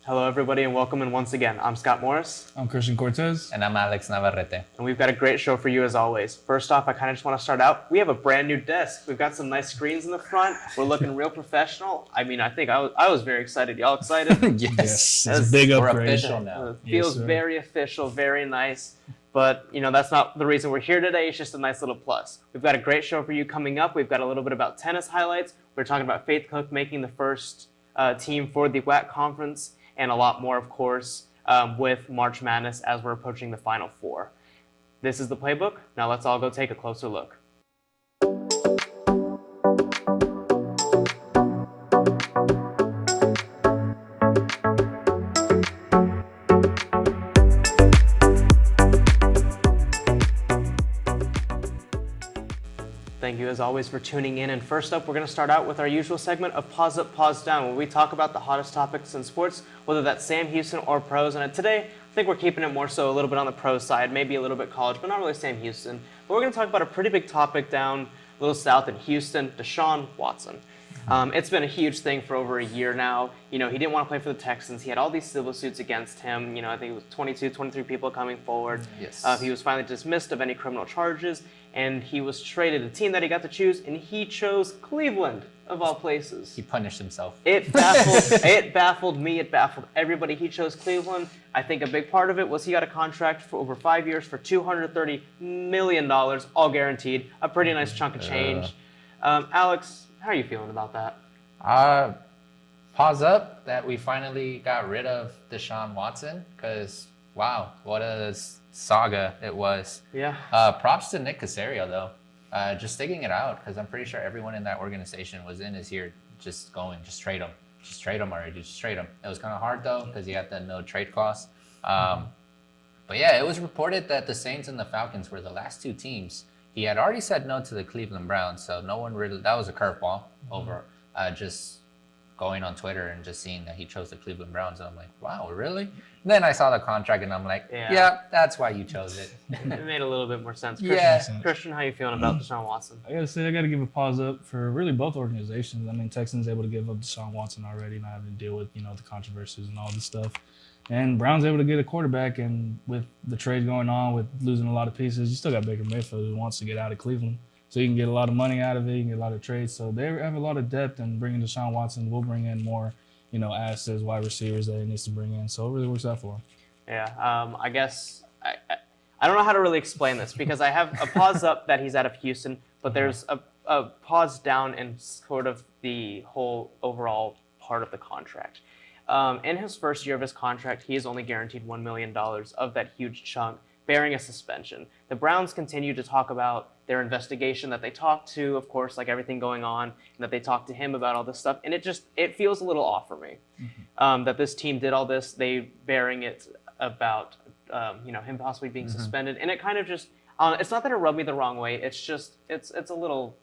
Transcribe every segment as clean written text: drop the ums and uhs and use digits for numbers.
Hello, everybody, and welcome in once again. I'm Scott Morris. I'm Christian Cortez. And I'm Alex Navarrete. And we've got a great show for you as always. First off, I kind of just want to start out. We have a brand new desk. We've got some nice screens in the front. We're looking real professional. I mean, I think I was very excited. Y'all excited? Yes. It's a big We're upgrade. official now. It feels very official, very nice. But, that's not the reason we're here today. It's just a nice little plus. We've got a great show for you coming up. We've got a little bit about tennis highlights. We're talking about Faith Cook making the first team for the WAC conference, and a lot more, of course, with March Madness as we're approaching the Final Four. This is the Playbook. Now let's all go take a closer look. Thank you, as always, for tuning in. And first up, we're going to start out with our usual segment of Pause Up, Pause Down, where we talk about the hottest topics in sports, whether that's Sam Houston or pros. And today, I think we're keeping it more so a little bit on the pro side, maybe a little bit college, but not really Sam Houston. But we're going to talk about a pretty big topic down a little south in Houston, Deshaun Watson. It's been a huge thing for over a year now. He didn't want to play for the Texans. He had all these civil suits against him. I think it was 22, 23 people coming forward. Yes. He was finally dismissed of any criminal charges, and he was traded a team that he got to choose, and he chose Cleveland, of all places. He punished himself. It baffled me. It baffled everybody. He chose Cleveland. I think a big part of it was he got a contract for over 5 years for $230 million, all guaranteed. A pretty nice chunk of change. Alex, how are you feeling about that? Pause up that we finally got rid of Deshaun Watson, because, wow, what a saga it was. Yeah. Props to Nick Caserio, though. Just sticking it out, because I'm pretty sure everyone in that organization was in his ear just trade him. Just trade him already, just trade him. It was kind of hard, though, because he had the no trade clause. But yeah, it was reported that the Saints and the Falcons were the last two teams. He had already said no to the Cleveland Browns, so no one really, that was a curveball over just going on Twitter and just seeing that he chose the Cleveland Browns. And I'm like, wow, really? Then I saw the contract and I'm like, yeah that's why you chose it. It made a little bit more sense. Christian, how are you feeling about Deshaun Watson? I gotta say, I gotta give a pause up for really both organizations. I mean, Texans able to give up Deshaun Watson already, not having to deal with, the controversies and all this stuff. And Brown's able to get a quarterback, and with the trade going on, with losing a lot of pieces, you still got Baker Mayfield who wants to get out of Cleveland. So you can get a lot of money out of it, you can get a lot of trades. So they have a lot of depth, and bringing Deshaun Watson will bring in more, assets, wide receivers that he needs to bring in. So it really works out for him. Yeah, I guess I don't know how to really explain this, because I have a pause up that he's out of Houston, but there's a pause down in sort of the whole overall part of the contract. In his first year of his contract, he is only guaranteed $1 million of that huge chunk, bearing a suspension. The Browns continue to talk about their investigation, that they talked to, of course, like everything going on, and that they talked to him about all this stuff. And it feels a little off for me that this team did all this, they bearing it about, him possibly being suspended. And it kind of just, it's not that it rubbed me the wrong way. It's just, it's a little...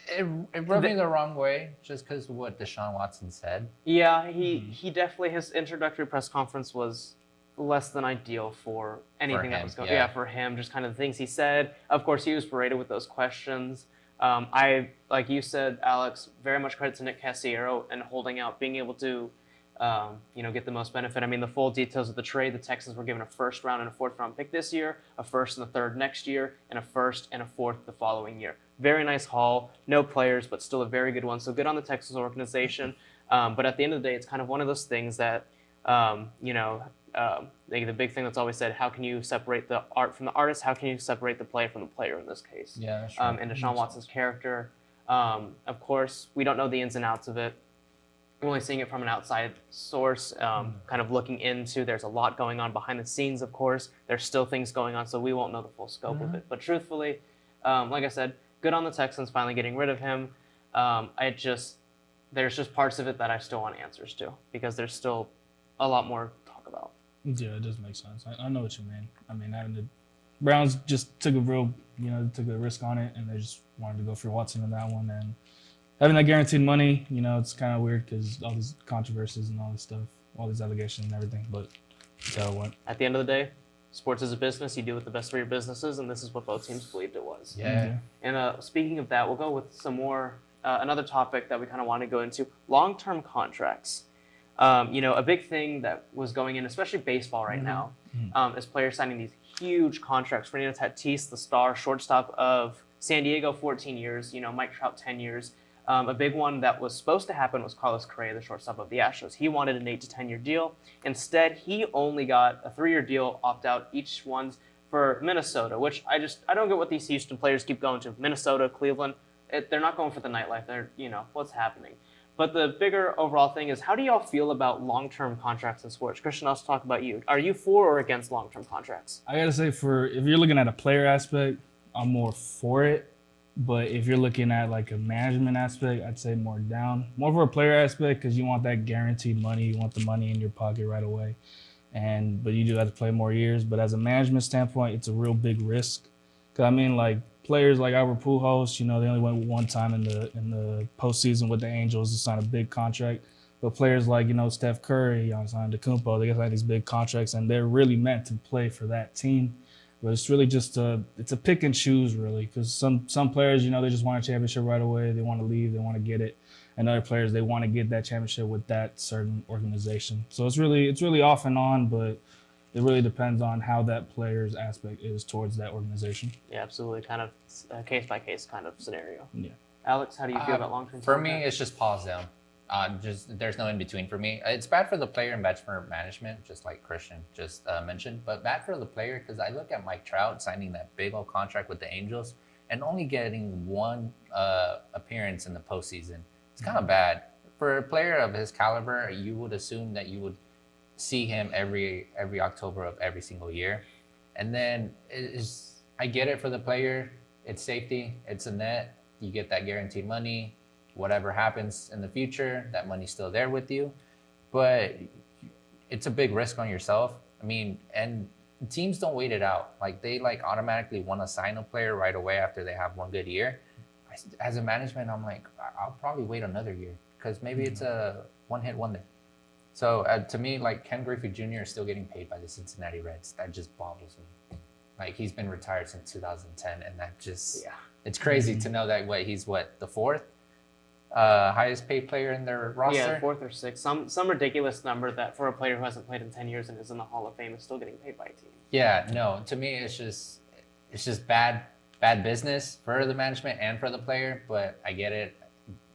It rubbed me the wrong way just because of what Deshaun Watson said. Yeah, he definitely, his introductory press conference was less than ideal for anything that was going on. Yeah, for him, just kind of the things he said. Of course, he was berated with those questions. I, like you said, Alex, very much credit to Nick Caserio and holding out, being able to, get the most benefit. I mean, the full details of the trade, the Texans were given a first round and a fourth round pick this year, a first and a third next year, and a first and a fourth the following year. Very nice haul. No players, but still a very good one. So good on the Texans organization. But at the end of the day, it's kind of one of those things that, the big thing that's always said, how can you separate the art from the artist? How can you separate the player from the player in this case? Yeah, that's right. And Deshaun Watson's character, of course, we don't know the ins and outs of it. We're only seeing it from an outside source, kind of looking into. There's a lot going on behind the scenes, of course. There's still things going on, so we won't know the full scope of it. But truthfully, like I said, good on the Texans finally getting rid of him. There's just parts of it that I still want answers to, because there's still a lot more to talk about. Yeah, it does make sense. I know what you mean. I mean, having the Browns just took a real, took a risk on it, and they just wanted to go for Watson in that one. And having that guaranteed money, it's kind of weird because all these controversies and all this stuff, all these allegations and everything, but that's how it went. At the end of the day, sports is a business. You do what the best for your business is, and this is what both teams believed it was. Yeah. And speaking of that, we'll go with some more, another topic that we kind of want to go into, long-term contracts. A big thing that was going in, especially baseball right now, is players signing these huge contracts. Fernando Tatis, the star shortstop of San Diego, 14 years. Mike Trout, 10 years. A big one that was supposed to happen was Carlos Correa, the shortstop of the Astros. He wanted an 8 to 10 year deal. Instead, he only got a 3-year deal, opt out. Each one's for Minnesota, which I don't get what these Houston players keep going to. Minnesota, Cleveland, they're not going for the nightlife. They're, what's happening. But the bigger overall thing is, how do y'all feel about long-term contracts in sports? Christian, I'll talk about you. Are you for or against long-term contracts? I gotta say, if you're looking at a player aspect, I'm more for it. But if you're looking at like a management aspect, I'd say more down. More for a player aspect because you want that guaranteed money. You want the money in your pocket right away. But you do have to play more years. But as a management standpoint, it's a real big risk. Cause I mean, like players like Albert Pujols, they only went one time in the postseason with the Angels to sign a big contract. But players like Steph Curry, Antetokounmpo, they got these big contracts, and they're really meant to play for that team. But it's really just it's a pick and choose really, because some players, they just want a championship right away. They want to leave, they want to get it. And other players, they want to get that championship with that certain organization. So it's really off and on, but it really depends on how that player's aspect is towards that organization. Yeah, absolutely. Kind of a case by case kind of scenario. Yeah. Alex, how do you feel about long-term For contracts? me, it's just pause down. There's no in between for me. It's bad for the player and bad for management, just like Christian just mentioned. But bad for the player because I look at Mike Trout signing that big old contract with the Angels and only getting one appearance in the postseason. It's kind of bad for a player of his caliber. You would assume that you would see him every October of every single year, and then I get it for the player. It's safety. It's a net. You get that guaranteed money. Whatever happens in the future, that money's still there with you. But it's a big risk on yourself. I mean, and teams don't wait it out. Like they automatically want to sign a player right away after they have one good year. As a management, I'm like, I'll probably wait another year because maybe it's a one-hit wonder. So to me, like Ken Griffey Jr. is still getting paid by the Cincinnati Reds. That just boggles me. Like he's been retired since 2010, and that just it's crazy to know that he's the fourth highest paid player in their roster. Yeah, 4th or 6th. Some ridiculous number that for a player who hasn't played in 10 years and is in the Hall of Fame is still getting paid by a team. Yeah, no. To me, it's just bad business for the management and for the player. But I get it.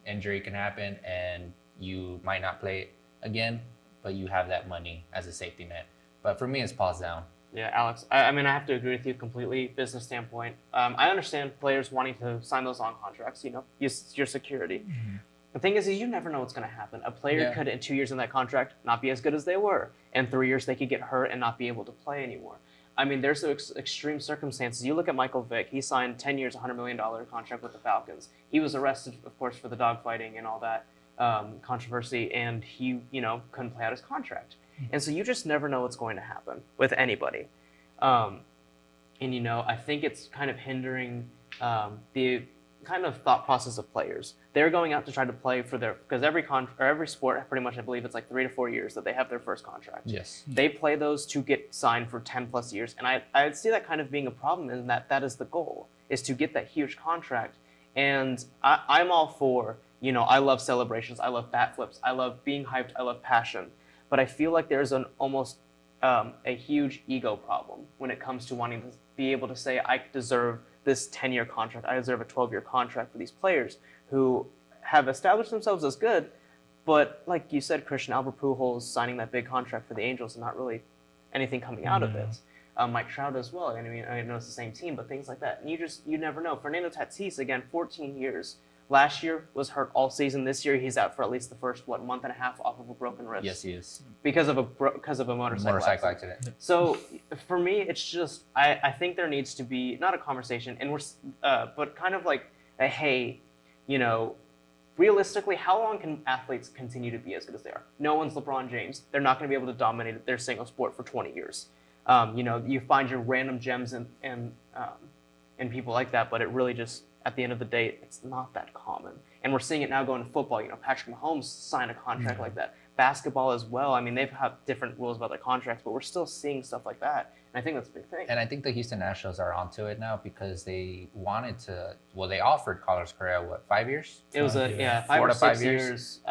Injury can happen, and you might not play again, but you have that money as a safety net. But for me, it's pause down. Yeah, Alex, I mean, I have to agree with you completely, business standpoint. I understand players wanting to sign those long contracts, use your security. Mm-hmm. The thing is you never know what's going to happen. A player could, in 2 years in that contract, not be as good as they were. In 3 years, they could get hurt and not be able to play anymore. I mean, there's extreme circumstances. You look at Michael Vick. He signed 10 years, $100 million contract with the Falcons. He was arrested, of course, for the dogfighting and all that controversy, and he, couldn't play out his contract. And so you just never know what's going to happen with anybody. I think it's kind of hindering the kind of thought process of players. They're going out to try to play for because every sport, pretty much, I believe it's like 3 to 4 years that they have their first contract. Yes. They play those to get signed for 10 plus years. And I see that kind of being a problem in that is the goal, is to get that huge contract. And I'm all for, I love celebrations. I love bat flips. I love being hyped. I love passion. But I feel like there's almost a huge ego problem when it comes to wanting to be able to say, I deserve this 10-year contract. I deserve a 12-year contract for these players who have established themselves as good. But like you said, Christian, Albert Pujols signing that big contract for the Angels and not really anything coming out of it. Mike Trout as well. I mean, I know it's the same team, but things like that. And you never know. Fernando Tatis, again, 14 years. Last year was hurt all season. This year he's out for at least the first month and a half off of a broken wrist. Yes, he is. Because of a motorcycle accident. So for me, it's just I think there needs to be not a conversation, and but kind of like a hey, realistically, how long can athletes continue to be as good as they are? No one's LeBron James. They're not going to be able to dominate their single sport for 20 years. You find your random gems and people like that, but it really just, at the end of the day, it's not that common. And we're seeing it now going to football. Patrick Mahomes signed a contract like that. Basketball as well. I mean, they've had different rules about their contracts, but we're still seeing stuff like that. And I think that's a big thing. And I think the Houston Astros are onto it now because they wanted to, they offered Carlos Correa, 5 years? It was 5 4 or to 5 6 years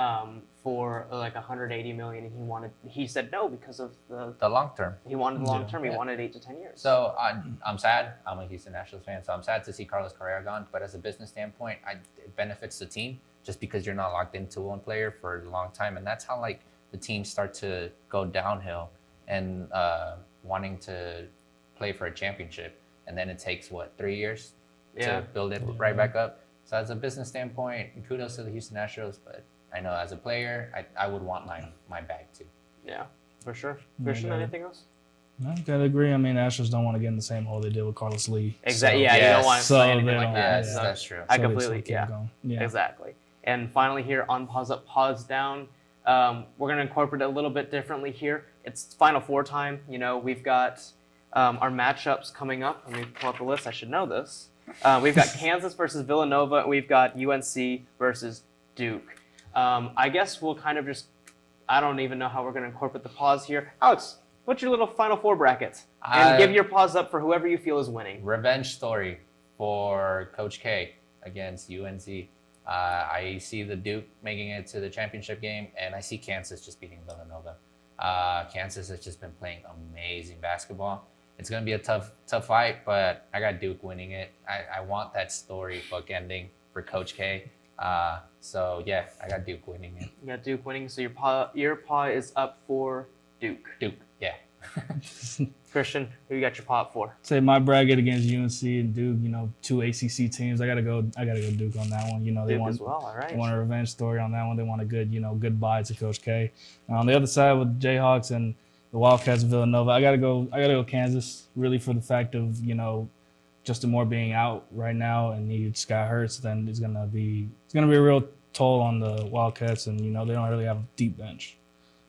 for like 180 million, and he said no because of The long term. he wanted long Yeah. term. He wanted 8 to 10 years. So I'm sad. I'm a Houston Nationals fan, so I'm sad to see Carlos Correa gone. But as a business standpoint, it benefits the team just because you're not locked into one player for a long time, and that's how like the teams start to go downhill and wanting to play for a championship, and then it takes 3 years Yeah. to build it right back up. So as a business standpoint, kudos to the Houston Astros, but I know as a player, I would want my bag too. Yeah, for sure. Christian, Yeah. anything else? No, gotta agree. I mean, Astros don't want to get in the same hole they did with Carlos Lee. Exactly. So- Yeah, you Yes. don't want to So say anything they like don't- that. Yes, so- that's true. I so they completely, keep yeah. going. Yeah. Exactly. And finally, here on Pause Up, Pause Down, we're going to incorporate it a little bit differently here. It's Final Four time. You know, we've got our matchups coming up. Let me pull up the list. I should know this. We've got Kansas versus Villanova. And we've got UNC versus Duke. I guess we'll kind of just, I don't even know how we're going to incorporate the pause here. Alex, what's your little Final Four bracket? And give your pause up for whoever you feel is winning. Revenge story for Coach K against UNC. I see the Duke making it to the championship game, and I see Kansas just beating Villanova. Kansas has just been playing amazing basketball. It's going to be a tough fight, but I got Duke winning it. I want that story book ending for Coach K. So, yeah, I got Duke winning it. You got Duke winning, so your paw is up for Duke. Duke, yeah. Christian, who you got your paw up for? Say my bracket against UNC and Duke, you know, 2 ACC teams. I gotta go Duke on that one. You know, they Duke want as well, all right. they want a revenge story on that one. They want a goodbye to Coach K. On the other side with Jayhawks and the Wildcats of Villanova, I gotta go Kansas, really, for the fact of, you know, Justin Moore being out right now and he just got hurt, so then it's gonna be a real toll on the Wildcats, and you know, they don't really have a deep bench.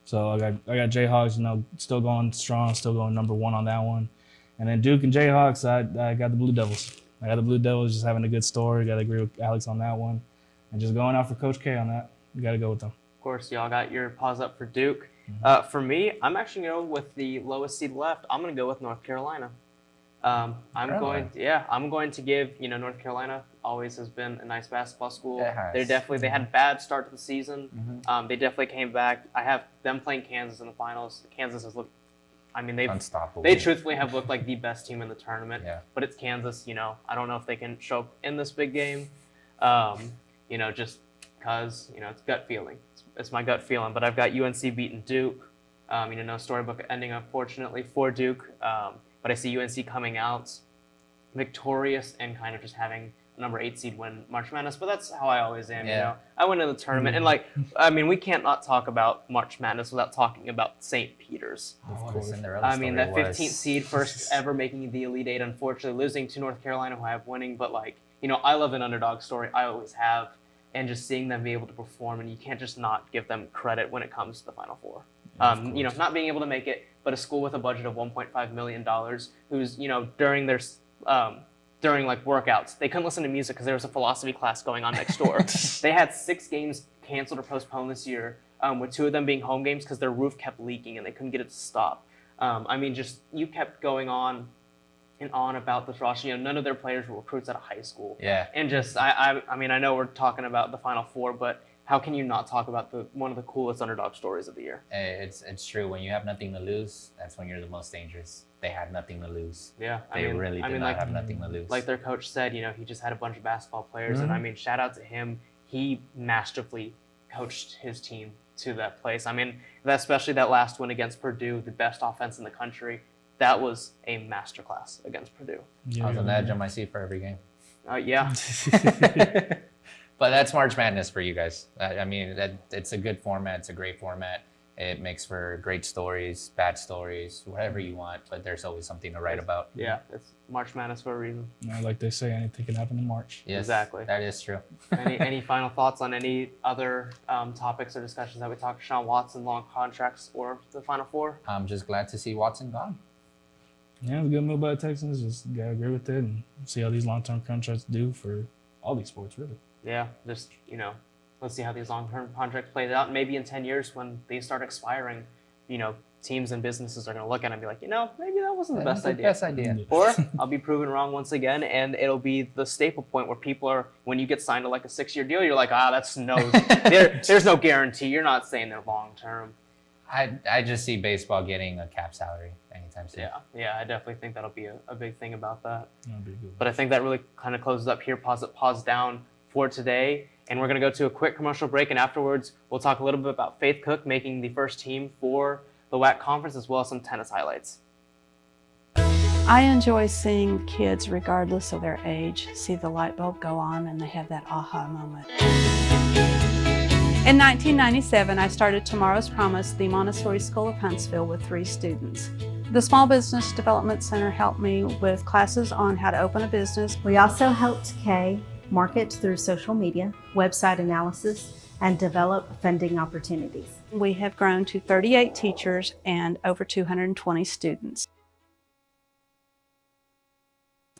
So I got Jayhawks, you know, still going strong, still going number one on that one. And then Duke and Jayhawks, I got the Blue Devils. I got the Blue Devils just having a good story. Got to agree with Alex on that one. And just going out for Coach K on that. You got to go with them. Of course, y'all got your paws up for Duke. For me, I'm actually going to go with the lowest seed left. I'm going to go with North Carolina. I'm going to give, you know, North Carolina always has been a nice basketball school. It has. They had a bad start to the season. They definitely came back. I have them playing Kansas in the finals. Kansas has looked, I mean, Unstoppable. they truthfully have looked like the best team in the tournament. Yeah. But it's Kansas, you know. I don't know if they can show up in this big game, you know, just because, you know, it's gut feeling. It's my gut feeling. But I've got UNC beating Duke. You know, no storybook ending, unfortunately, for Duke. But I see UNC coming out victorious and kind of just having a number 8 seed win March Madness. But that's how I always am, you know. I went in the tournament. And, like, I mean, we can't not talk about March Madness without talking about St. Peter's. Of course. I mean, that 15th seed, first ever making the Elite Eight, unfortunately losing to North Carolina, who I have winning. But, like, you know, I love an underdog story. I always have. And just seeing them be able to perform, and you can't just not give them credit when it comes to the Final Four. You know, not being able to make it, but a school with a budget of $1.5 million, who's, you know, during like workouts, they couldn't listen to music because there was a philosophy class going on next door. They had 6 games canceled or postponed this year, with 2 of them being home games because their roof kept leaking and they couldn't get it to stop. I mean, just you kept going on and on about this roster. You know, none of their players were recruits out of high school. Yeah. And just, I mean, I know we're talking about the Final Four, but how can you not talk about one of the coolest underdog stories of the year? It's true. When you have nothing to lose, that's when you're the most dangerous. They had nothing to lose. Yeah, They really did not have nothing to lose. Like their coach said, you know, he just had a bunch of basketball players, and I mean, shout out to him. He masterfully coached his team to that place. I mean, especially that last win against Purdue, the best offense in the country. That was a masterclass against Purdue. I was on the edge of my seat for every game. Yeah. But that's March Madness for you guys. I mean, it's a good format. It's a great format. It makes for great stories, bad stories, whatever you want. But there's always something to write about. Yeah, it's March Madness for a reason. You know, like they say, anything can happen in March. Yes, Exactly. That is true. Any final thoughts on any other topics or discussions that we talked? Sean Watson, long contracts, or the Final Four? I'm just glad to see Watson gone. Yeah, it was a good move by the Texans. Just gotta agree with it and see how these long-term contracts do for all these sports, really. Yeah, just, you know, let's see how these long-term contracts play out. Maybe in 10 years when they start expiring, you know, teams and businesses are going to look at it and be like, maybe that wasn't the That's best idea. idea. Or I'll be proven wrong once again, and it'll be the staple point where people are, when you get signed to like a 6-year deal, you're like, there's no guarantee. You're not saying they're long term. I just see baseball getting a cap salary anytime soon. Yeah, I definitely think that'll be a big thing about that. That'd be good. But I think that really kind of closes up here, pause down for today. And we're going to go to a quick commercial break, and afterwards we'll talk a little bit about Faith Cook making the first team for the WAC conference, as well as some tennis highlights. I enjoy seeing kids, regardless of their age, see the light bulb go on and they have that aha moment. In 1997, I started Tomorrow's Promise, the Montessori School of Huntsville, with 3 students. The Small Business Development Center helped me with classes on how to open a business. We also helped Kay market through social media, website analysis, and develop funding opportunities. We have grown to 38 teachers and over 220 students.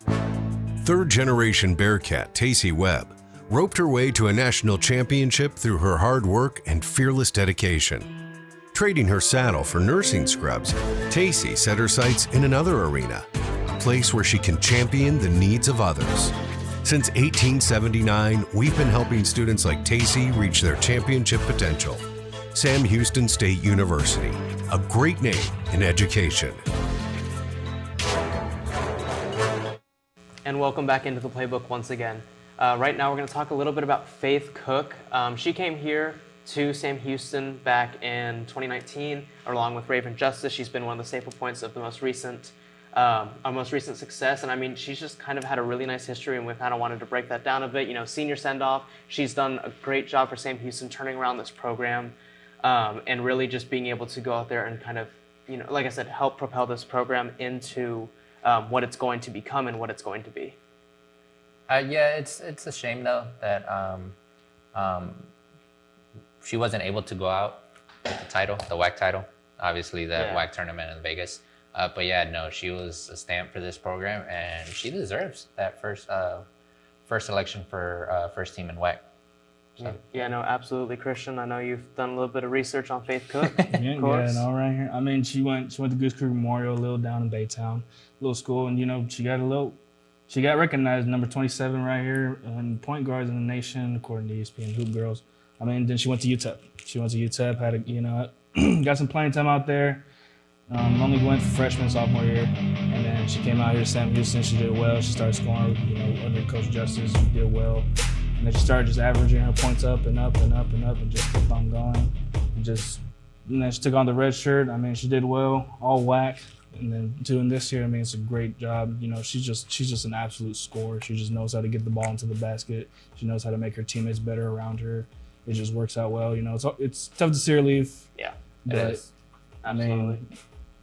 Third-generation Bearcat Tacey Webb roped her way to a national championship through her hard work and fearless dedication. Trading her saddle for nursing scrubs, Tacey set her sights in another arena, a place where she can champion the needs of others. Since 1879, we've been helping students like Tacey reach their championship potential. Sam Houston State University, a great name in education. And welcome back into the Playbook once again. Right now we're going to talk a little bit about Faith Cook. She came here to Sam Houston back in 2019, along with Raven Justice. She's been one of the staple points of the our most recent success. And I mean, she's just kind of had a really nice history, and we kind of wanted to break that down a bit. Senior send-off, she's done a great job for Sam Houston turning around this program, and really just being able to go out there and kind of, like I said, help propel this program into what it's going to become and what it's going to be. Yeah, it's a shame though that she wasn't able to go out with the title, the WAC title, obviously the WAC tournament in Vegas. But yeah, no, she was a stamp for this program, and she deserves that first selection for first team in WAC. So. Yeah, no, absolutely, Christian. I know you've done a little bit of research on Faith Cook. Yeah, no, right here. I mean, she went to Goose Creek Memorial, a little down in Baytown, little school, and she got recognized, number 27 right here, and point guards in the nation, according to ESPN Hoop Girls. I mean, then she went to UTEP. Had got some playing time out there. Only went for freshman, sophomore year, and then she came out here to Sam Houston. She did well. She started scoring, under Coach Justice. She did well, and then she started just averaging her points up and up and up and up, and just kept on going. And then she took on the red shirt. I mean, she did well, all WAC. And then doing this year, I mean, it's a great job. She's just an absolute scorer. She just knows how to get the ball into the basket. She knows how to make her teammates better around her. It just works out well. It's tough to see her leave. Yeah, but it is. Absolutely. I mean,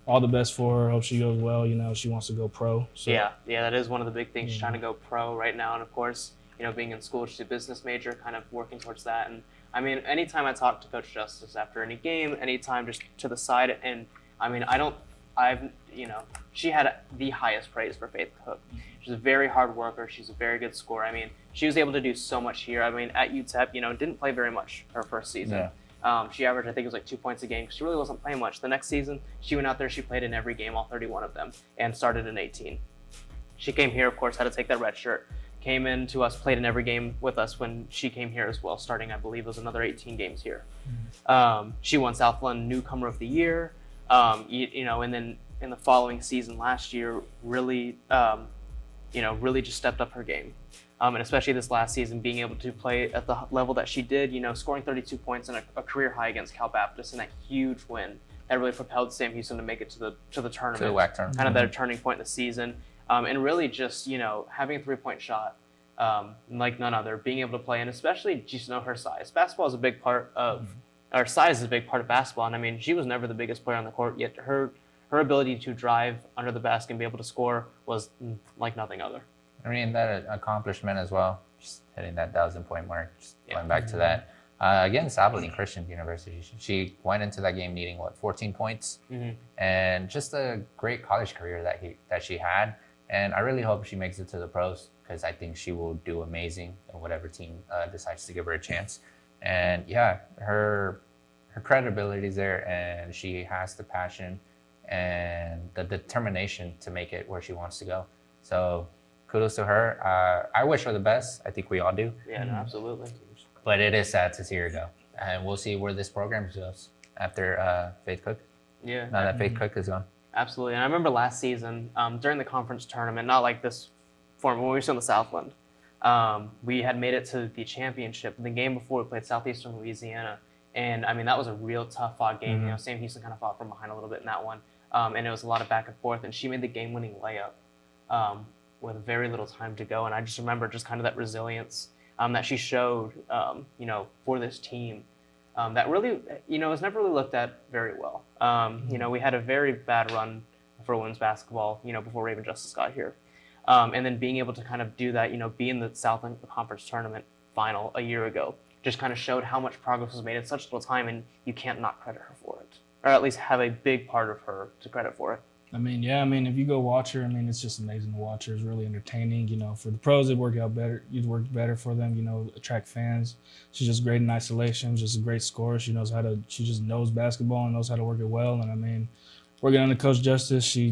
all the best for her. Hope she goes well. She wants to go pro. So. Yeah, that is one of the big things. She's trying to go pro right now, and of course, being in school, she's a business major, kind of working towards that. And I mean, anytime I talk to Coach Justice after any game, anytime just to the side, and I mean, she had the highest praise for Faith Cook. She's a very hard worker. She's a very good scorer. I mean, she was able to do so much here. I mean, at UTEP, didn't play very much her first season. Yeah. She averaged, I think it was like 2 points a game, because she really wasn't playing much. The next season, she went out there, she played in every game, all 31 of them, and started in 18. She came here, of course, had to take that red shirt. Came in to us, played in every game with us when she came here as well, starting, I believe, it was another 18 games here. She won South London Newcomer of the Year, and then in the following season last year, really just stepped up her game. And especially this last season, being able to play at the level that she did, scoring 32 points and a career high against Cal Baptist in a huge win that really propelled Sam Houston to make it to the tournament, to the WAC tournament, kind of that turning point in the season, and really just having a 3-point shot like none other, being able to play, and especially just her size. Basketball is a big part of, or size is a big part of basketball, and I mean, she was never the biggest player on the court, yet her ability to drive under the basket and be able to score was like nothing other. I mean, that accomplishment as well, just hitting that 1,000-point mark, just going back to that. Against Abilene Christian University, she went into that game needing, 14 points? And just a great college career that she had. And I really hope she makes it to the pros, because I think she will do amazing in whatever team decides to give her a chance. And yeah, her her credibility is there, and she has the passion and the determination to make it where she wants to go. So kudos to her. I wish her the best. I think we all do. Yeah, no, absolutely. But it is sad to see her go. And we'll see where this program goes after Faith Cook. Yeah. Now that Faith Cook is gone. Absolutely. And I remember last season, during the conference tournament, not like this form, when we were still in the Southland, we had made it to the championship. The game before, we played Southeastern Louisiana. And, I mean, that was a real tough fought game. You know, Sam Houston kind of fought from behind a little bit in that one. And it was a lot of back and forth. And she made the game-winning layup with very little time to go. And I just remember just kind of that resilience that she showed, you know, for this team. That really, you know, was never really looked at very well. You know, we had a very bad run for women's basketball, you know, before Raven Justice got here. And then being able to kind of do that, you know, be in the Southland Conference Tournament final a year ago, just kind of showed how much progress was made in such little time, and you can't not credit her for it. Or at least have a big part of her to credit for it. I mean, yeah, I mean, if you go watch her, I mean, it's just amazing to watch her. It's really entertaining. You know, for the pros, it worked out better. It worked better for them, you know, attract fans. She's just great in isolation, just a great scorer. She just knows basketball and knows how to work it well. And I mean, working under Coach Justice, she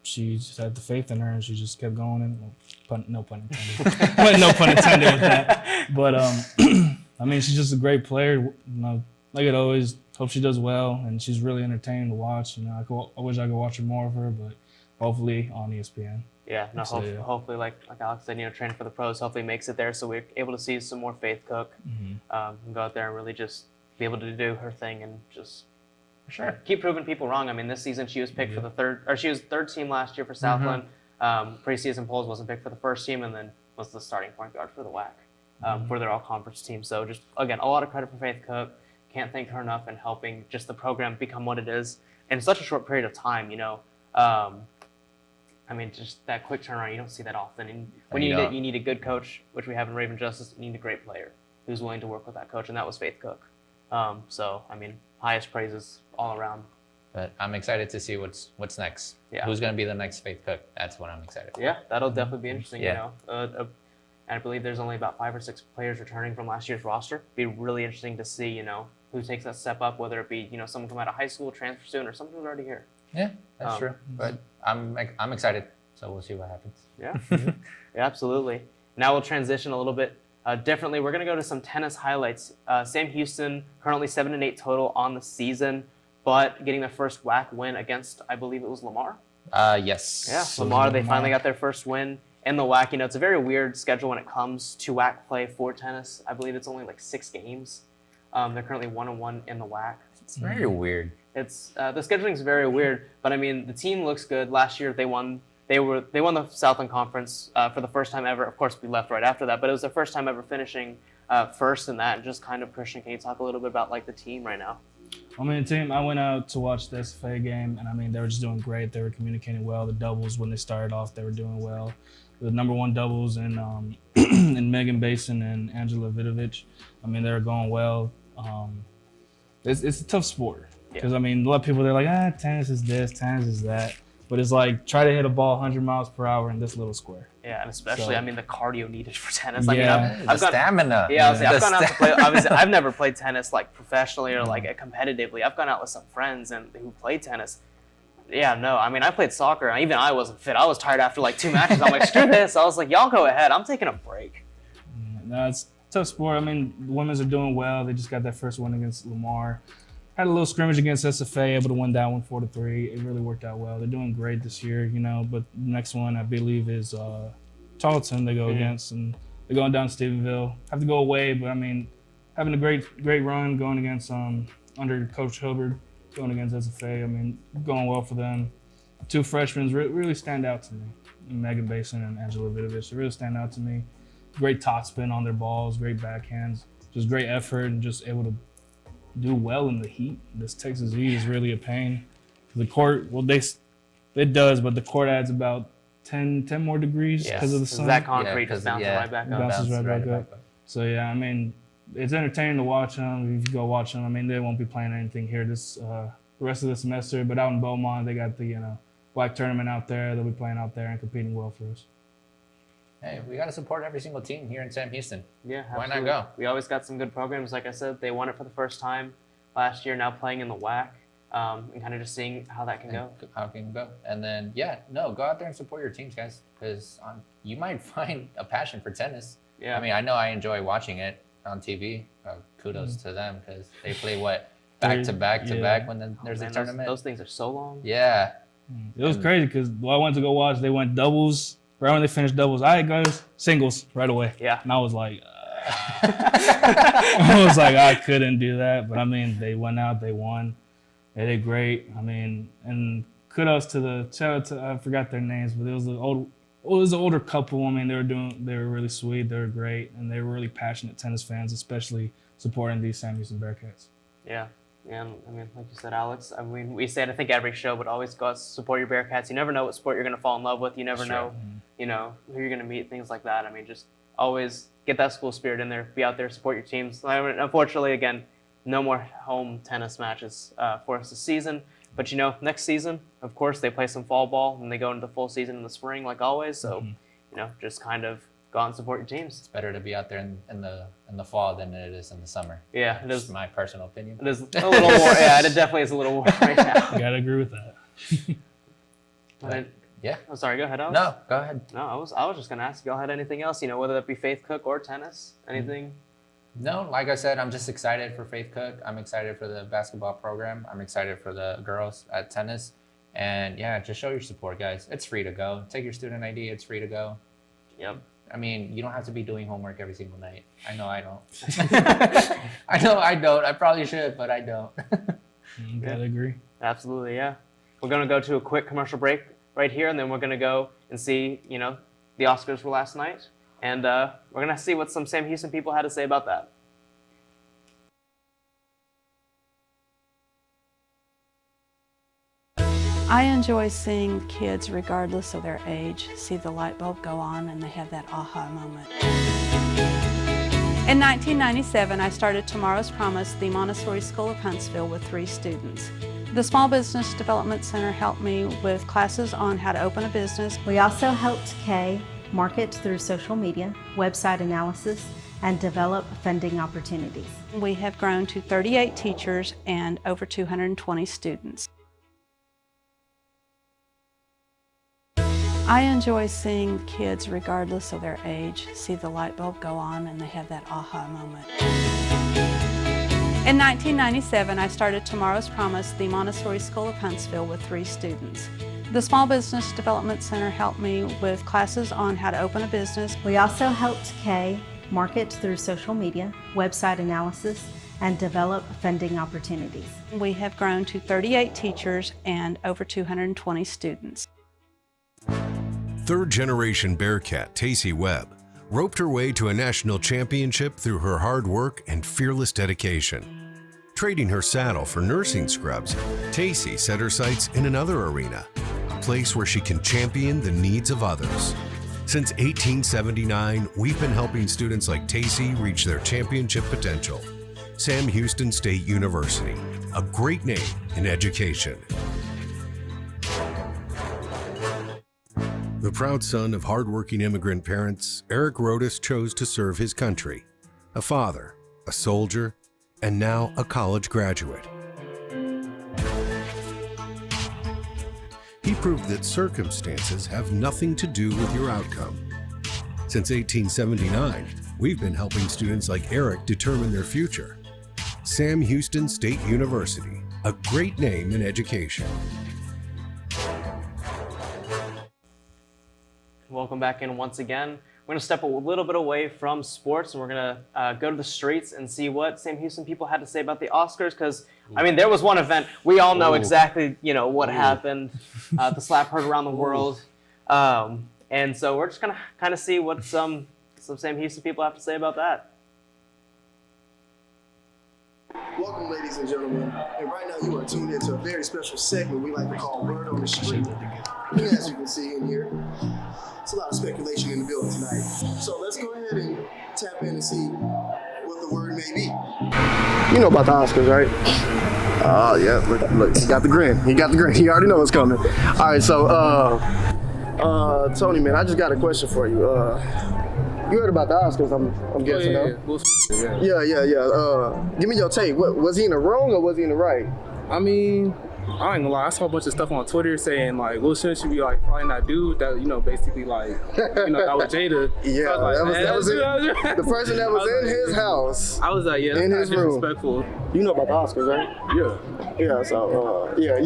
just had the faith in her, and she just kept going. And no pun intended. No pun intended with that. But, I mean, she's just a great player. You know, like it always, hope she does well, and she's really entertaining to watch. You know, I wish I could watch more of her, but hopefully on ESPN. Yeah, no, So, yeah. hopefully, like Alex said, you know, training for the pros, hopefully makes it there, so we're able to see some more Faith Cook, and go out there and really just be able to do her thing and just keep proving people wrong. I mean, this season she was picked for the third team last year for Southland. Preseason polls wasn't picked for the first team, and then was the starting point guard for the WAC for their all-conference team. So just again, a lot of credit for Faith Cook. Can't thank her enough in helping just the program become what it is in such a short period of time. You know, I mean, just that quick turnaround, you don't see that often. And when you need a good coach, which we have in Raven Justice, you need a great player who's willing to work with that coach, and that was Faith Cook. So, I mean, highest praises all around. But I'm excited to see what's next. Yeah. Who's going to be the next Faith Cook? That's what I'm excited for. Yeah, that'll definitely be interesting. Yeah. You know, I believe there's only about 5 or 6 players returning from last year's roster. Be really interesting to see, you know, who takes that step up, whether it be, you know, someone come out of high school, transfer student, or someone who's already here. Yeah, that's true. But I'm excited, so we'll see what happens. Yeah, yeah, absolutely. Now we'll transition a little bit differently. We're going to go to some tennis highlights. Sam Houston, currently 7-8 total on the season, but getting their first WAC win against, I believe it was Lamar. Yes. Yeah, Lamar, they finally got their first win in the WAC. You know, it's a very weird schedule when it comes to WAC play for tennis. I believe it's only like 6 games. They're currently 1-1 in the WAC. It's very weird. It's the scheduling is very weird, but I mean the team looks good. Last year they won the Southland Conference for the first time ever. Of course, we left right after that, but it was the first time ever finishing first in that. And just kind of, Christian, can you talk a little bit about like the team right now? I mean, the team, I went out to watch the SFA game, and I mean, they were just doing great. They were communicating well. The doubles, when they started off, they were doing well. The number 1 doubles in in Megan Basin and Angela Vidovich, I mean, they were going well. It's a tough sport because, I mean, a lot of people, they're like, tennis is this, tennis is that. But it's like, try to hit a ball 100 miles per hour in this little square. Yeah, and especially, I mean, the cardio needed for tennis. Yeah. I mean, I've got stamina. Yeah, I've gone out to play. Obviously, I've never played tennis like professionally or like competitively. I've gone out with some friends who played tennis. Yeah, no, I mean, I played soccer. And even I wasn't fit. I was tired after like 2 matches. I'm like, screw this. I was like, y'all go ahead. I'm taking a break. No, it's a tough sport. I mean, the women's are doing well. They just got that first win against Lamar. Had a little scrimmage against SFA, able to win that one 4-3. It really worked out well. They're doing great this year, you know. But the next one, I believe, is Tarleton. They go against, and they're going down to Stephenville. Have to go away, but I mean, having a great run going against under Coach Hubbard, going against SFA. I mean, going well for them. 2 freshmen really stand out to me. Megan Basin and Angela Vidovich. They really stand out to me. Great top spin on their balls, great backhands, just great effort, and just able to do well in the heat. This Texas heat is really a pain. The court, well, it does, but the court adds about 10 more degrees because of the sun. That concrete just bounces right back up. Bounces right back up. So yeah, I mean, it's entertaining to watch them. If you go watch them, I mean, they won't be playing anything here the rest of the semester, but out in Beaumont, they got the WAC tournament out there. They'll be playing out there and competing well for us. Hey, we got to support every single team here in Sam Houston. Yeah, Why absolutely. not go? We always got some good programs. Like I said, they won it for the first time. last year, now playing in the WAC, and kind of just seeing how that can go. How it can go. And then, go out there and support your teams, guys, because you might find a passion for tennis. Yeah. I mean, I know I enjoy watching it on TV. Kudos to them because they play back to back when there's a tournament. Those things are so long. Yeah. It was crazy because I went to go watch. They went doubles. Right when they finished doubles, all right, guys, singles right away. Yeah. And I was like, I couldn't do that. But I mean, they went out, they won. They did great. I mean, and kudos to shout out to, I forgot their names, but it was an older couple. I mean, they were really sweet. They were great, and they were really passionate tennis fans, especially supporting these Sam Houston Bearcats. Yeah. And I mean, like you said, Alex, I mean, we say it, I think, every show, but always go out, support your Bearcats. You never know what sport you're going to fall in love with. You never know, who you're going to meet, things like that. I mean, just always get that school spirit in there, be out there, support your teams. I mean, unfortunately, again, no more home tennis matches for us this season. But, next season, of course, they play some fall ball, and they go into the full season in the spring, like always. So, just kind of go out and support your teams. It's better to be out there in the fall than it is in the summer. Yeah, it is. Just my personal opinion. It is a little more. Yeah, it definitely is a little warm right now. You gotta agree with that. Yeah. Oh, sorry. Go ahead, Alex. No, go ahead. No, I was just gonna ask if y'all had anything else. Whether that be Faith Cook or tennis, anything. No, like I said, I'm just excited for Faith Cook. I'm excited for the basketball program. I'm excited for the girls at tennis. And just show your support, guys. It's free to go. Take your student ID. It's free to go. Yep. I mean, you don't have to be doing homework every single night. I know I don't. I know I don't. I probably should, but I don't. Gotta agree. Absolutely, yeah. We're going to go to a quick commercial break right here, and then we're going to go and see, the Oscars were last night. And we're going to see what some Sam Houston people had to say about that. I enjoy seeing kids, regardless of their age, see the light bulb go on and they have that aha moment. In 1997, I started Tomorrow's Promise, the Montessori School of Huntsville, with 3 students. The Small Business Development Center helped me with classes on how to open a business. We also helped Kay market through social media, website analysis, and develop funding opportunities. We have grown to 38 teachers and over 220 students. I enjoy seeing kids, regardless of their age, see the light bulb go on and they have that aha moment. In 1997, I started Tomorrow's Promise, the Montessori School of Huntsville, with 3 students. The Small Business Development Center helped me with classes on how to open a business. We also helped Kay market through social media, website analysis, and develop funding opportunities. We have grown to 38 teachers and over 220 students. Third-generation Bearcat Tacey Webb roped her way to a national championship through her hard work and fearless dedication. Trading her saddle for nursing scrubs, Tacey set her sights in another arena, a place where she can champion the needs of others. Since 1879, we've been helping students like Tacey reach their championship potential. Sam Houston State University, a great name in education. The proud son of hardworking immigrant parents, Eric Rodas chose to serve his country. A father, a soldier, and now a college graduate. He proved that circumstances have nothing to do with your outcome. Since 1879, we've been helping students like Eric determine their future. Sam Houston State University, a great name in education. Welcome back in once again. We're going to step a little bit away from sports, and we're going to go to the streets and see what Sam Houston people had to say about the Oscars, because, I mean, there was one event. We all know exactly, what happened. The slap heard around the world. And so we're just going to kind of see what some Sam Houston people have to say about that. Welcome, ladies and gentlemen. And right now you are tuned into a very special segment we like to call Word on the Street. And as you can see in here, it's a lot of speculation in the building tonight. So let's go ahead and tap in and see what the word may be. You know about the Oscars, right? Oh, yeah. Look, he got the grin. He already knows what's coming. All right, so, Tony, man, I just got a question for you. You heard about the Oscars, I'm guessing, yeah. Give me your take. What was he in the wrong or was he in the right? I mean, I ain't gonna lie, I saw a bunch of stuff on Twitter saying like Will Smith should be like probably that dude that, you know, basically like, you know, that was Jada. Yeah, I was like, that was the person that was in his house. I was like, yeah, that's in kind his of room. disrespectful. You know about the Oscars, right? Yeah. So yeah.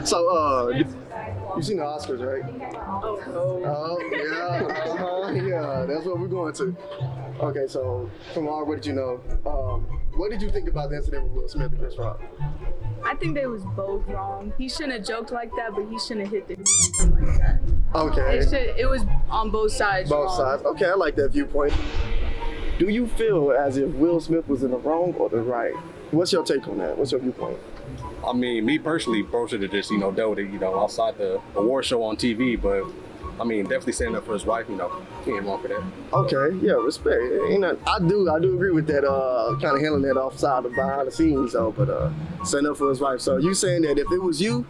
So you seen the Oscars, right? Yeah. That's what we're going to. Okay, so from all, what did you know? What did you think about the incident with Will Smith and Chris Rock? I think they was both wrong. He shouldn't have joked like that, but he shouldn't have hit the like that. Okay. It was on both sides. Both wrong. sides. Okay, I like that viewpoint. Do you feel as if Will Smith was in the wrong or the right? What's your take on that? What's your viewpoint? I mean, me personally, bro should have just, you know, dealt with it, you know, outside the award show on TV, but I mean, definitely standing up for his wife, you know, he ain't wrong for that. Okay, yeah, respect. You know, I do agree with that, kind of handling that offside of behind the scenes, though, but standing up for his wife. So you saying that if it was you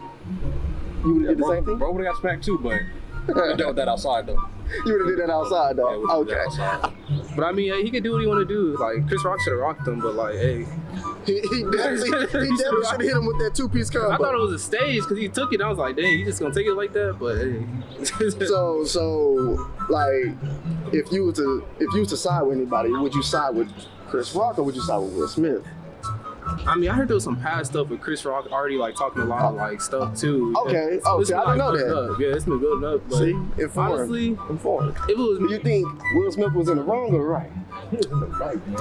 would have did the same thing? Bro would have got smacked too, but he dealt with that outside, though. You would have did that outside, though? Yeah, okay. Outside. But I mean, he could do what he want to do. Like, Chris Rock should have rocked him, but like, hey. He definitely should have hit him with that two-piece combo. I thought it was a stage because he took it. And I was like, dang, he just gonna take it like that? But hey. So like, if you was to side with anybody, would you side with Chris Rock or would you side with Will Smith? I mean, I heard there was some past stuff with Chris Rock already like talking a lot of like stuff too. Okay, So okay, it's been, I didn't know building that. up. Yeah, it's been building up. But See, informed. honestly, informed. if it was Do you think Will Smith was in the wrong or the right?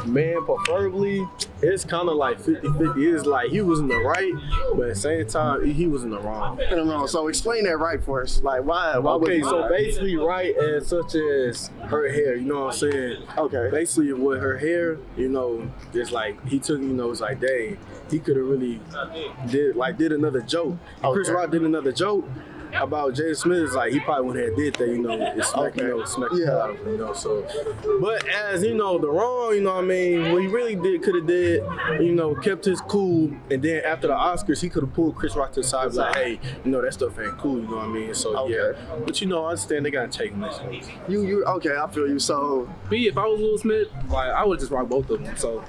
Man, preferably, it's kind of like 50-50. It's like he was in the right, but at the same time, he was in the wrong. In the wrong. So explain that right for us. Like, why was Okay, he so right? basically right as such as her hair, you know what I'm saying? Okay. Basically with her hair, you know, it's like he took, you know, it's like, dang, he could have really did another joke. If Chris Rock did another joke about Jada Smith, it's like he probably wouldn't have did that, you know, and smack, you know, smack the hell out of him, you know. So, but as you know, the wrong, you know what I mean, what he really could have did, you know, kept his cool, and then after the Oscars, he could have pulled Chris Rock to the side, like, hey, you know, that stuff ain't cool, you know what I mean? So yeah, but you know, I understand they gotta take him. You okay? I feel you. So, if I was Will Smith, like I would just rock both of them. So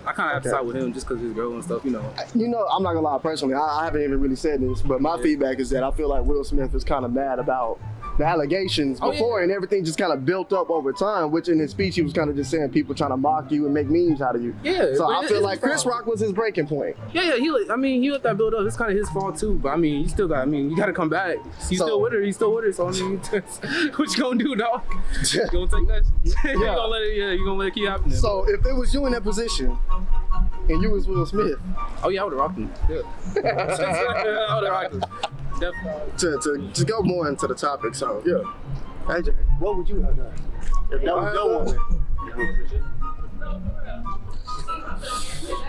I kind of have to side with him just because his girl and stuff, you know. You know, I'm not gonna lie. Personally, I haven't even really said this, but my feedback is that I feel like Will Smith is kind of mad about the allegations before, and everything just kind of built up over time. Which in his speech, he was kind of just saying people trying to mock you and make memes out of you. Yeah. So I feel like Chris Rock was his breaking point. Yeah. He let that build up. It's kind of his fault too. But I mean, you still got. I mean, you got to come back. He's still with her. So I mean, what you gonna do, dog? You gonna take that? You gonna let it? Yeah. You gonna let it keep happening? So if it was you in that position, and you was Will Smith, oh yeah, I would have rocked him. Yeah. I would have rocked him. Definitely. To go more into the topic, so yeah. AJ, what would you have done if that was your woman?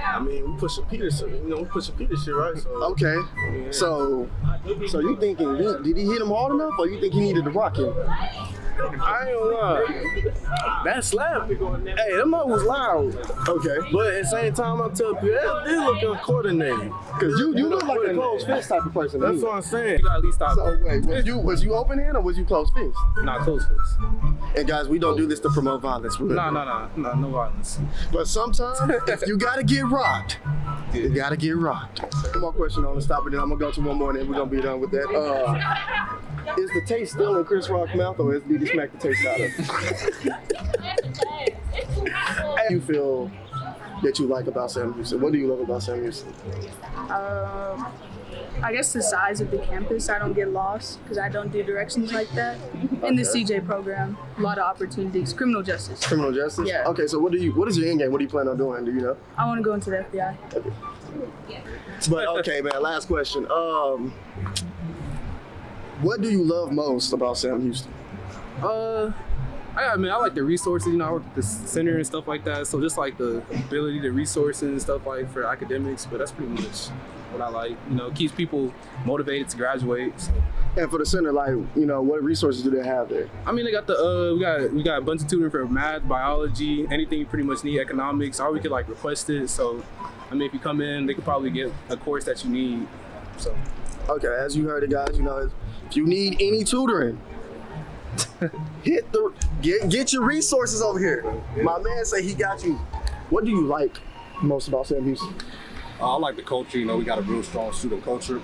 I mean, we push a Peterson, you know, we push a Peterson, right? So, okay. Yeah. So you thinking did he hit him hard enough, or you think he needed to rock him? I ain't gonna lie. That slap, hey, that mug was loud. Okay. But at the same time, I tell people, that did look uncoordinated. Because you look like a closed fist type of person. That's what I'm saying. You gotta at least stop. So wait, was you open hand or was you closed fist? Not close fist. And guys, we don't do this to promote violence. No violence. But sometimes, if you gotta get rocked, you gotta get rocked. One more question on the stop, and then I'm gonna go to one more, and then we're gonna be done with that. Is the taste still in Chris Rock's mouth, or did he smack the taste out of it? How do you feel that you like about Sam Houston? What do you love about Sam Houston? I guess the size of the campus. I don't get lost because I don't do directions like that. In the CJ program, a lot of opportunities. Criminal justice. Criminal justice? Yeah. Okay, so what is your end game? What do you plan on doing? Do you know? I want to go into the FBI. Okay. But okay, man, last question. What do you love most about Sam Houston? I like the resources, you know, I work at the center and stuff like that. So just like the ability to resources and stuff like for academics, but that's pretty much what I like. You know, it keeps people motivated to graduate. So. And for the center, like, you know, what resources do they have there? I mean, they got the we got a bunch of tutoring for math, biology, anything you pretty much need, economics, or we could like request it. So, I mean, if you come in, they could probably get a course that you need. So. Okay, as you heard it, guys, you know, if you need any tutoring, Get your resources over here. My man say he got you. What do you like most about Sam Houston? I like the culture. You know, we got a real strong student culture.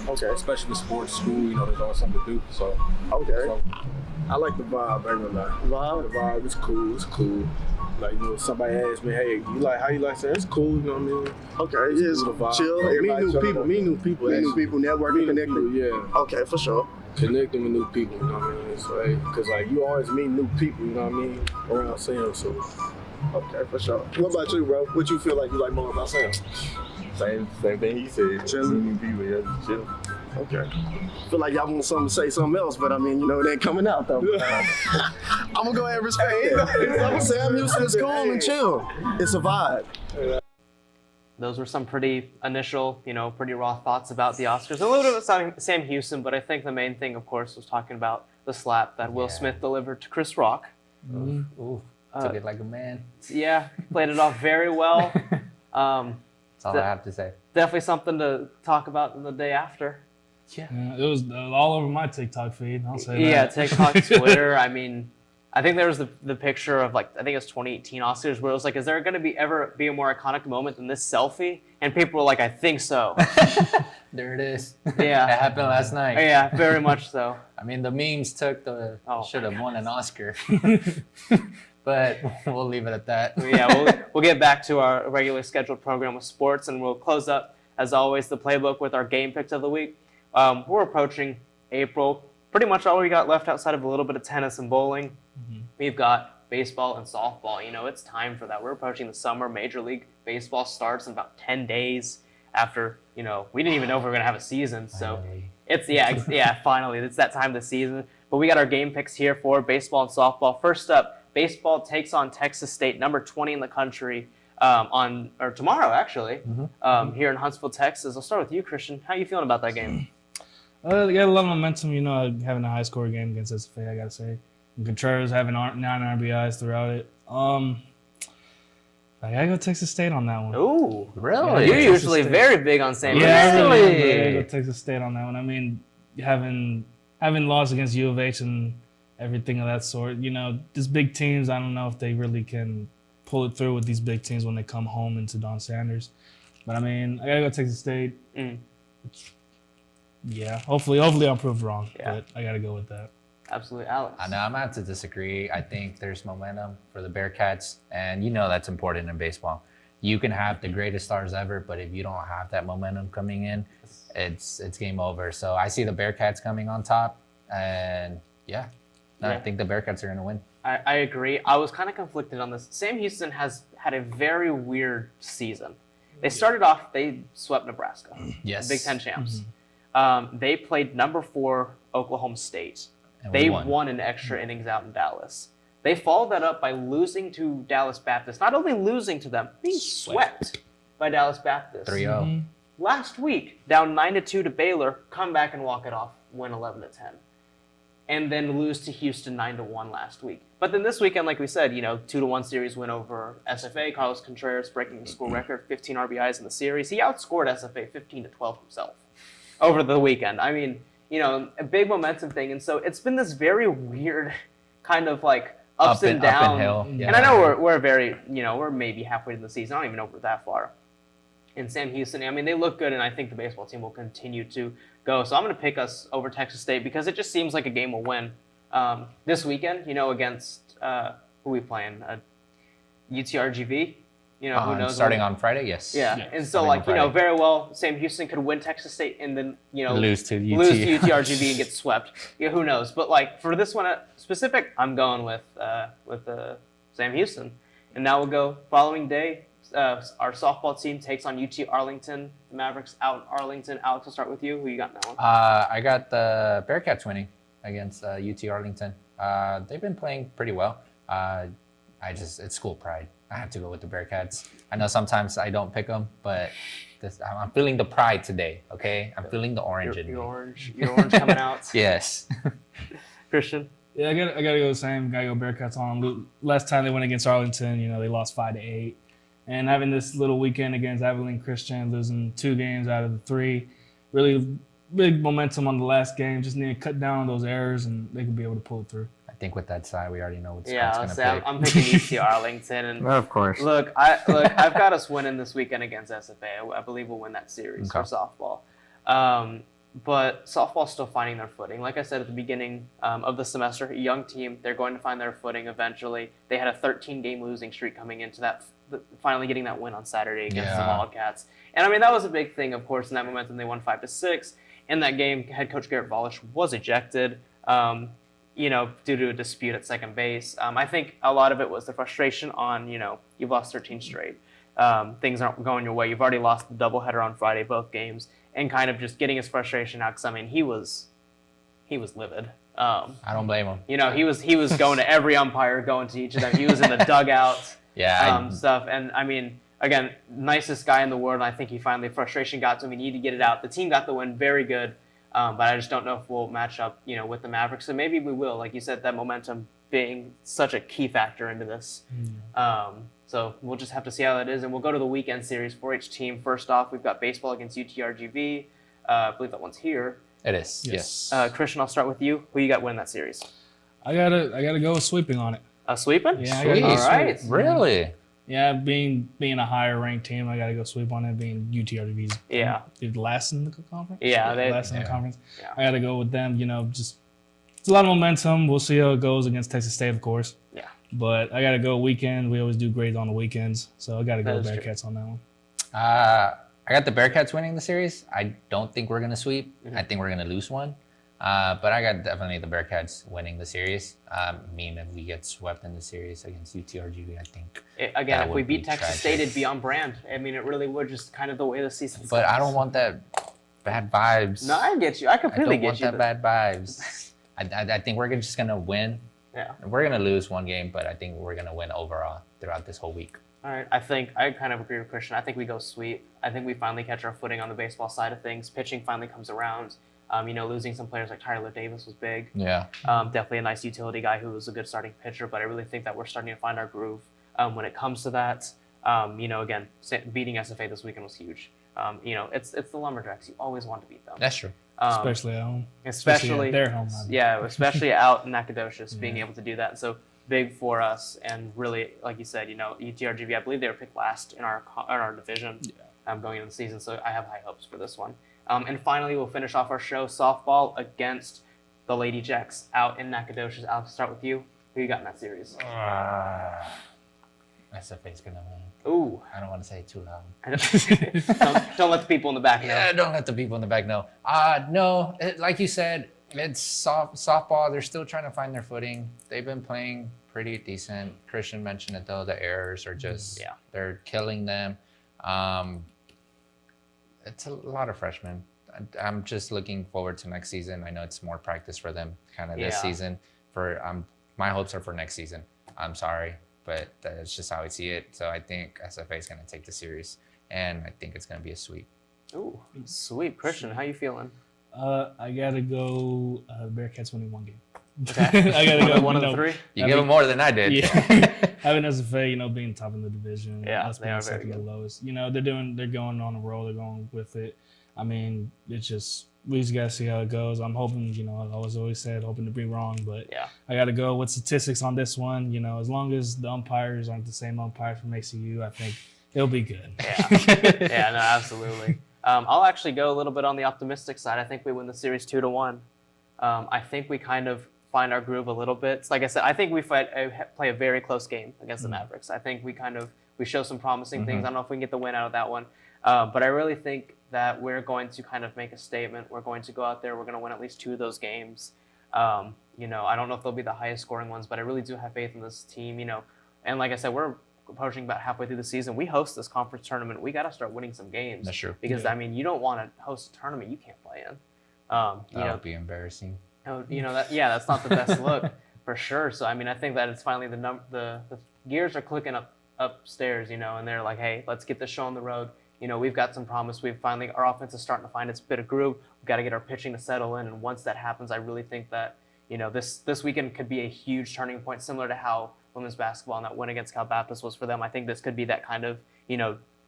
Okay. Especially with sports, school. You know, there's always something to do. So. Okay. So, I like the vibe, I ain't gonna lie. The vibe is cool, it's cool. Like, you know, somebody asked me, hey, how you like that? It's cool, you know what I mean? Okay, yeah, it's cool, the vibe. chill. Everybody Meet new people, networking, connecting. Yeah. Okay, for sure. Connecting with new people, you know what I mean? So, hey, because, like, you always meet new people, you know what I mean? Around Sam, so. Okay, for sure. What about you, bro? What you feel like you like more about Sam? Same thing he said. Chilling. People, yeah, just chill. Okay. Feel like y'all want something to say something else, but I mean, you know, it ain't coming out though. I'm gonna go ahead and respect that. Sam Houston is cool and chill. It's a vibe. Those were some pretty initial, pretty raw thoughts about the Oscars. A little bit about Sam Houston, but I think the main thing, of course, was talking about the slap that Will Smith delivered to Chris Rock. Ooh. Took it like a man. Yeah, played it off very well. That's all I have to say. Definitely something to talk about the day after. Yeah, it was all over my TikTok feed. I'll say that. Yeah, TikTok, Twitter. I mean, I think there was the picture of I think it was 2018 Oscars where it was like, is there going to ever be a more iconic moment than this selfie? And people were like, I think so. There it is. Yeah. It happened last night. Yeah, very much so. I mean, the memes should have won an Oscar. But we'll leave it at that. Yeah, we'll get back to our regularly scheduled program with sports, and we'll close up, as always, the playbook with our game picks of the week. We're approaching April. Pretty much all we got left outside of a little bit of tennis and bowling. Mm-hmm. We've got baseball and softball. It's time for that. We're approaching the summer. Major League Baseball starts in about 10 days after, we didn't even know if we were going to have a season. So finally, it's that time of the season. But we got our game picks here for baseball and softball. First up, baseball takes on Texas State, number 20 in the country, tomorrow, actually, here in Huntsville, Texas. I'll start with you, Christian. How are you feeling about that game? They got a lot of momentum, having a high-score game against SFA, I got to say. And Contreras having 9 RBIs throughout it. I got to go Texas State on that one. Ooh, really? You're usually very big on St. Louis. Yeah, I got to go Texas State on that one. I mean, having lost against U of H and everything of that sort. These big teams, I don't know if they really can pull it through with these big teams when they come home into Don Sanders. But, I mean, I got to go Texas State. Yeah, hopefully I'm proved wrong. Yeah. But I got to go with that. Absolutely. Alex? I know I'm going to have to disagree. I think there's momentum for the Bearcats, and that's important in baseball. You can have the greatest stars ever, but if you don't have that momentum coming in, it's game over. So I see the Bearcats coming on top, and I think the Bearcats are going to win. I agree. I was kind of conflicted on this. Sam Houston has had a very weird season. They started off, they swept Nebraska. Yes. Big Ten champs. They played number 4 Oklahoma State. And they won in extra innings out in Dallas. They followed that up by losing to Dallas Baptist. Not only losing to them, being swept by Dallas Baptist. 3-0. Last week, down 9-2 to Baylor, come back and walk it off, win 11-10. And then lose to Houston 9-1 last week. But then this weekend, like we said, 2-1 series win over SFA. Carlos Contreras breaking the school record, 15 RBIs in the series. He outscored SFA 15-12 himself over the weekend. I mean, a big momentum thing. And so it's been this very weird kind of ups and downs. Up and hill. Yeah. And I know we're very, we're maybe halfway in the season. I don't even know if we're that far. And Sam Houston, I mean, they look good, and I think the baseball team will continue to go. So I'm going to pick us over Texas State because it just seems like a game will win. This weekend, against who we playing? UTRGV. Who knows? Starting on Friday, yes. Yeah, and so very well, Sam Houston could win Texas State and then lose to UTRGV and get swept. Yeah, who knows? But for this one specific, I'm going with Sam Houston. And now we'll go following day. Our softball team takes on UT Arlington. The Mavericks out in Arlington. Alex, I'll start with you. Who you got in that one? I got the Bearcats winning against UT Arlington. They've been playing pretty well. It's school pride. I have to go with the Bearcats. I know sometimes I don't pick them, but I'm feeling the pride today, okay? I'm feeling the orange in me. Your orange coming out. Yes. Christian? Yeah, I gotta go the same. Gotta go Bearcats on them. Last time they went against Arlington, they lost 5-8. And having this little weekend against Abilene Christian, losing 2 games out of the 3, really big momentum on the last game. Just need to cut down on those errors, and they could be able to pull it through. I think with that side, we already know what Yeah, Scott's I'll going say to pick. I'm picking UT Arlington, and Of course. Look, I've got us winning this weekend against SFA. I believe we'll win that series for softball. But softball's still finding their footing. Like I said at the beginning of the semester, a young team, they're going to find their footing eventually. They had a 13-game losing streak coming into that, finally getting that win on Saturday against the Wildcats. And I mean, that was a big thing, of course, in that momentum. They won 5-6. In that game, head coach Garrett Volish was ejected, due to a dispute at second base. I think a lot of it was the frustration on, you've lost 13 straight. Things aren't going your way. You've already lost the doubleheader on Friday, both games, and kind of just getting his frustration out. Because I mean, he was livid. I don't blame him. He was going to every umpire, going to each of them. He was in the dugout, stuff. And I mean, again, nicest guy in the world. And I think he finally frustration got to him. He needed to get it out. The team got the win, very good. But I just don't know if we'll match up, with the Mavericks. So maybe we will, like you said, that momentum being such a key factor into this. So we'll just have to see how that is. And we'll go to the weekend series for each team. First off, we've got baseball against UTRGV. I believe that one's here. It is, yes. Christian, I'll start with you. Who you got winning that series? I gotta go with sweeping on it. Sweeping? Yeah, Sweet. All right. Really? Yeah, being a higher ranked team, I gotta go sweep on it. Being UTRGV's last in the conference. Yeah, last in the conference. Yeah. I gotta go with them. Just it's a lot of momentum. We'll see how it goes against Texas State, of course. Yeah. But I gotta go weekend. We always do great on the weekends, so I gotta go Bearcats on that one. I got the Bearcats winning the series. I don't think we're gonna sweep. I think we're gonna lose one. But I got definitely the Bearcats winning the series. If we get swept in the series against UTRGV, I think. If we beat Texas State, it'd be on brand. I mean, it really would, just kind of the way the season's But I don't want that bad vibes. No, I get you. I completely get you. I don't want that bad vibes. I think we're just gonna win. Yeah. We're gonna lose one game, but I think we're gonna win overall throughout this whole week. All right. I think I kind of agree with Christian. I think we go sweep. I think we finally catch our footing on the baseball side of things. Pitching finally comes around. Losing some players like Tyler Davis was big. Yeah. Definitely a nice utility guy who was a good starting pitcher, but I really think that we're starting to find our groove when it comes to that. Again, beating SFA this weekend was huge. It's the Lumberjacks. You always want to beat them. That's true. Especially at home. Especially at their home. Yeah, especially out in Nacogdoches, being able to do that. So big for us, and really, like you said, UTRGV, I believe they were picked last in our division going into the season, so I have high hopes for this one. And finally, we'll finish off our show, softball against the Lady Jacks out in Nacogdoches. Alex, start with you. Who you got in that series? SFA's gonna win. Ooh. I don't want to say it too loud. don't let the people in the back know. Yeah, don't let the people in the back know. No, like you said, it's softball. They're still trying to find their footing. They've been playing pretty decent. Christian mentioned it though. The errors are just they're killing them. It's a lot of freshmen. I'm just looking forward to next season. I know it's more practice for them kind of this season. My hopes are for next season. I'm sorry, but that's just how I see it. So I think SFA is going to take the series, and I think it's going to be a sweep. Ooh, sweep. Christian, how you feeling? I got to go Bearcats winning one game. Okay. I got to go one of the three? You give them more than I did. Yeah. Having SFA, being top in the division. Yeah, they are second to lowest. They're going on a roll. They're going with it. I mean, it's just, we just got to see how it goes. I'm hoping, I always said, hoping to be wrong, but I got to go with statistics on this one. As long as the umpires aren't the same umpires from ACU, I think it'll be good. Yeah, no, absolutely. I'll actually go a little bit on the optimistic side. I think we win the series 2-1. I think we kind of find our groove a little bit. Like I said, I think we play a very close game against the Mavericks. I think we show some promising things. I don't know if we can get the win out of that one. But I really think that we're going to kind of make a statement. We're going to go out there. We're going to win at least 2 of those games. I don't know if they'll be the highest scoring ones, but I really do have faith in this team. And like I said, we're approaching about halfway through the season. We host this conference tournament. We got to start winning some games. That's true. Because you don't want to host a tournament you can't play in. That would be embarrassing. That's not the best look for sure. So I think that it's finally the gears are clicking upstairs, and they're like, hey, let's get this show on the road. We've got some promise. Our offense is starting to find its bit of groove. We've got to get our pitching to settle in, and once that happens, I really think that this weekend could be a huge turning point, similar to how women's basketball and that win against Cal Baptist was for them. I think this could be that kind of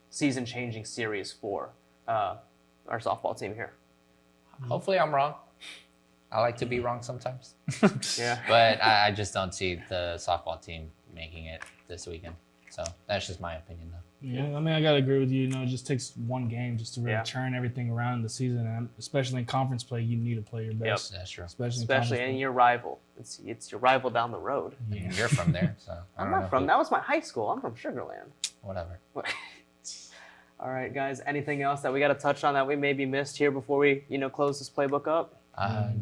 season-changing series for our softball team here. Hopefully I'm wrong. I like to be wrong sometimes. Yeah. But I just don't see the softball team making it this weekend. So that's just my opinion, though. Yeah, I mean, I gotta agree with you. You know, it just takes one game just to really Yeah. turn everything around in the season, and especially in conference play, you need to play your best. That's true. Especially in your rival. It's your rival down the road. I mean, you're from there, so I I'm don't know not from. who- That was my high school. I'm from Sugarland. Whatever. All right, guys. Anything else that we got to touch on that we maybe missed here before we, close this playbook up?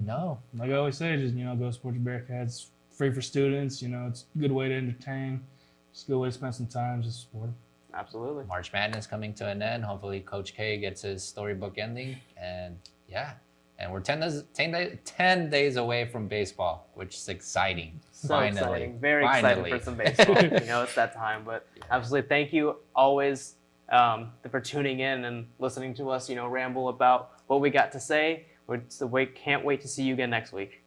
No. Like I always say, just go support your Bearcats. Free for students. It's a good way to entertain. It's a good way to spend some time. Just support them. Absolutely. March Madness coming to an end. Hopefully, Coach K gets his storybook ending, and yeah, and we're 10 days away from baseball, which is exciting. So Finally, exciting. Very Finally. excited for some baseball. It's that time. But absolutely, thank you always for tuning in and listening to us, ramble about what we got to say. We can't wait to see you again next week.